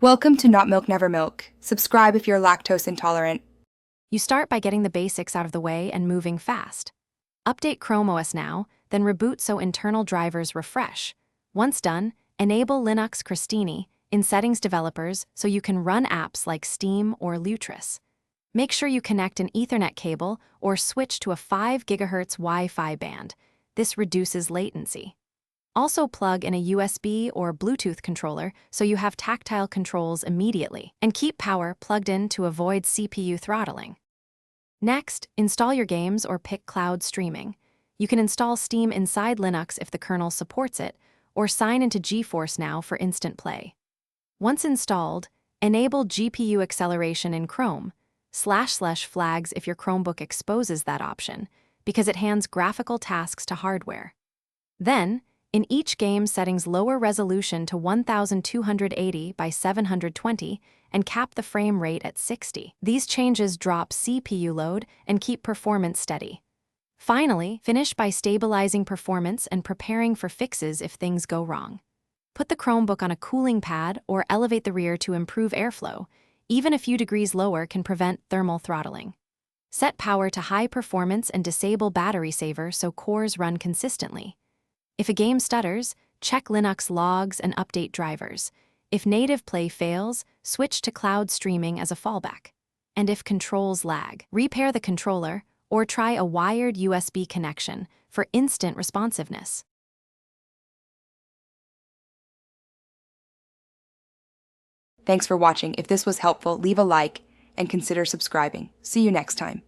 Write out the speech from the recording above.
Welcome to Not Milk Never Milk. Subscribe if you're lactose intolerant. You start by getting the basics out of the way and moving fast. Update Chrome OS now, then reboot so internal drivers refresh. Once done, enable Linux Crostini in Settings Developers so you can run apps like Steam or Lutris. Make sure you connect an Ethernet cable or switch to a 5 GHz Wi-Fi band. This reduces latency. Also plug in a USB or Bluetooth controller so you have tactile controls immediately, and keep power plugged in to avoid CPU throttling. Next, install your games or pick cloud streaming. You can install Steam inside Linux if the kernel supports it, or sign into GeForce Now for instant play. Once installed, enable GPU acceleration in Chrome, // flags if your Chromebook exposes that option, because it hands graphical tasks to hardware. Then, in each game settings lower resolution to 1280 by 720 and cap the frame rate at 60. These changes drop CPU load and keep performance steady. Finally, finish by stabilizing performance and preparing for fixes if things go wrong. Put the Chromebook on a cooling pad or elevate the rear to improve airflow. Even a few degrees lower can prevent thermal throttling. Set power to high performance and disable battery saver so cores run consistently. If a game stutters, check Linux logs and update drivers. If native play fails, switch to cloud streaming as a fallback. And if controls lag, repair the controller or try a wired USB connection for instant responsiveness. Thanks for watching. If this was helpful, leave a like and consider subscribing. See you next time.